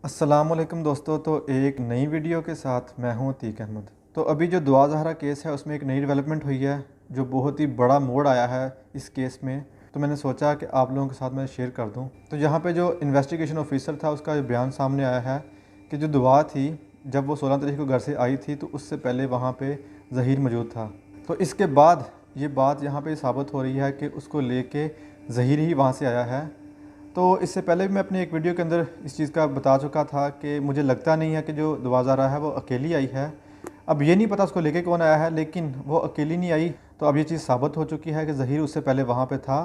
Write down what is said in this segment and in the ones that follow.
अस्सलामुअलैकुम दोस्तों। तो एक नई वीडियो के साथ मैं हूं अतीक अहमद। तो अभी जो दुआ ज़हरा केस है उसमें एक नई डेवलपमेंट हुई है जो बहुत ही बड़ा मोड़ आया है इस केस में। तो मैंने सोचा कि आप लोगों के साथ मैं शेयर कर दूं। तो यहाँ पे जो इन्वेस्टिगेशन ऑफिसर था उसका बयान सामने आया है कि जो दुआ थी जब वो 16 तारीख को घर से आई थी तो उससे पहले वहाँ पर ज़हीर मौजूद था। तो इसके बाद ये बात यहाँ पर साबित हो रही है कि उसको ले कर ज़हीर ही वहाँ से आया है। तो इससे पहले भी मैं अपनी एक वीडियो के अंदर इस चीज़ का बता चुका था कि मुझे लगता नहीं है कि जो दुआ ज़हरा है वो अकेली आई है। अब ये नहीं पता उसको लेके कौन आया है, लेकिन वो अकेली नहीं आई। तो अब ये चीज़ साबित हो चुकी है कि ज़हीर उससे पहले वहाँ पे था।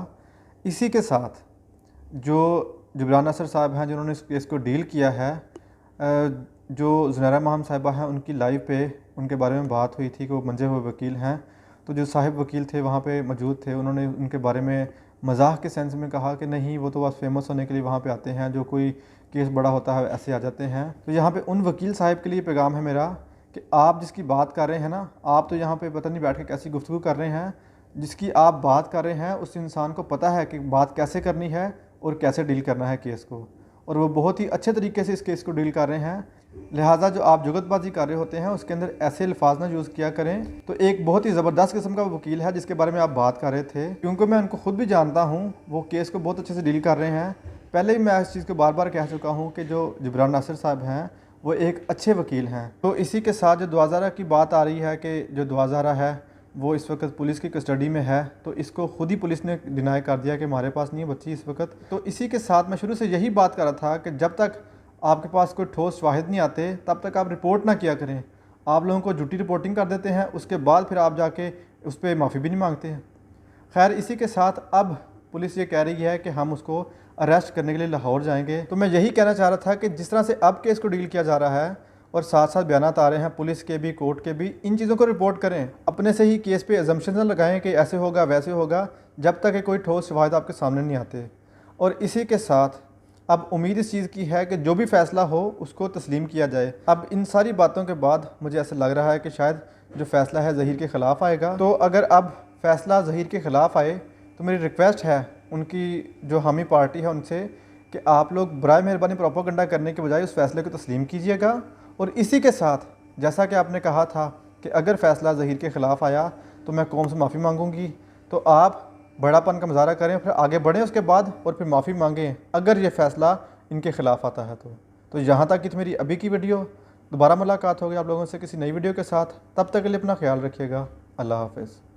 इसी के साथ जो जबरान नासिर साहब हैं जिन्होंने इस केस को डील किया है, जो ज़ुनैरा महम साहिबा हैं उनकी लाइव पे उनके बारे में बात हुई थी कि वो मंजे हुए वकील हैं। तो जो साहिब वकील थे वहाँ पे मौजूद थे, उन्होंने उनके बारे में मजाक के सेंस में कहा कि नहीं वो तो बस फेमस होने के लिए वहाँ पे आते हैं, जो कोई केस बड़ा होता है ऐसे आ जाते हैं। तो यहाँ पे उन वकील साहब के लिए पैगाम है मेरा कि आप जिसकी बात कर रहे हैं ना, आप तो यहाँ पे पता नहीं बैठ के कैसी गुफ्तगू कर रहे हैं। जिसकी आप बात कर रहे हैं उस इंसान को पता है कि बात कैसे करनी है और कैसे डील करना है केस को, और वो बहुत ही अच्छे तरीके से इस केस को डील कर रहे हैं। लिहाजा जो आप जुगतबाजी कर रहे होते हैं उसके अंदर ऐसे अल्फाज ना यूज़ किया करें। तो एक बहुत ही ज़बरदस्त किस्म का वकील है जिसके बारे में आप बात कर रहे थे, क्योंकि मैं उनको खुद भी जानता हूँ, वो केस को बहुत अच्छे से डील कर रहे हैं। पहले भी मैं इस चीज़ को बार बार कह चुका हूँ कि जो जबरान नासिर साहब हैं वो एक अच्छे वकील हैं। तो इसी के साथ जो दुआ ज़हरा की बात आ रही है कि जो दुआ ज़हरा है वो इस वक्त पुलिस की कस्टडी में है, तो इसको खुद ही पुलिस ने डिनाई कर दिया कि हमारे पास नहीं है बच्ची इस वक्त। तो इसी के साथ मैं शुरू से यही बात कर रहा था कि जब तक आपके पास कोई ठोस वाहिद नहीं आते तब तक आप रिपोर्ट ना किया करें। आप लोगों को झूठी रिपोर्टिंग कर देते हैं, उसके बाद फिर आप जाके उस पर माफ़ी भी नहीं मांगते हैं। खैर, इसी के साथ अब पुलिस ये कह रही है कि हम उसको अरेस्ट करने के लिए लाहौर जाएंगे। तो मैं यही कहना चाह रहा था कि जिस तरह से अब केस को डील किया जा रहा है और साथ साथ बयान आ रहे हैं पुलिस के भी, कोर्ट के भी, इन चीज़ों को रिपोर्ट करें। अपने से ही केस पे अजम्पशन न लगाएं कि ऐसे होगा वैसे होगा, जब तक कि कोई ठोस शवाहिद आपके सामने नहीं आते। और इसी के साथ अब उम्मीद इस चीज़ की है कि जो भी फ़ैसला हो उसको तस्लीम किया जाए। अब इन सारी बातों के बाद मुझे ऐसा लग रहा है कि शायद जो फ़ैसला है ज़हीर के ख़िलाफ़ आएगा। तो अगर अब फ़ैसला ज़हीर के ख़िलाफ़ आए तो मेरी रिक्वेस्ट है उनकी जो हामी पार्टी है उनसे कि आप लोग बराए मेहरबानी प्रोपेगेंडा करने के बजाय उस फ़ैसले को तस्लीम कीजिएगा। और इसी के साथ जैसा कि आपने कहा था कि अगर फ़ैसला ज़हीर के ख़िलाफ़ आया तो मैं कौम से माफ़ी मांगूंगी, तो आप बड़ापन का मुजाहरा करें, फिर आगे बढ़ें उसके बाद और फिर माफ़ी मांगें अगर ये फ़ैसला इनके ख़िलाफ़ आता है। तो यहाँ तक कि मेरी अभी की वीडियो। दोबारा मुलाकात होगी आप लोगों से किसी नई वीडियो के साथ। तब तक के लिए अपना ख्याल रखिएगा। अल्लाह हाफ़िज़।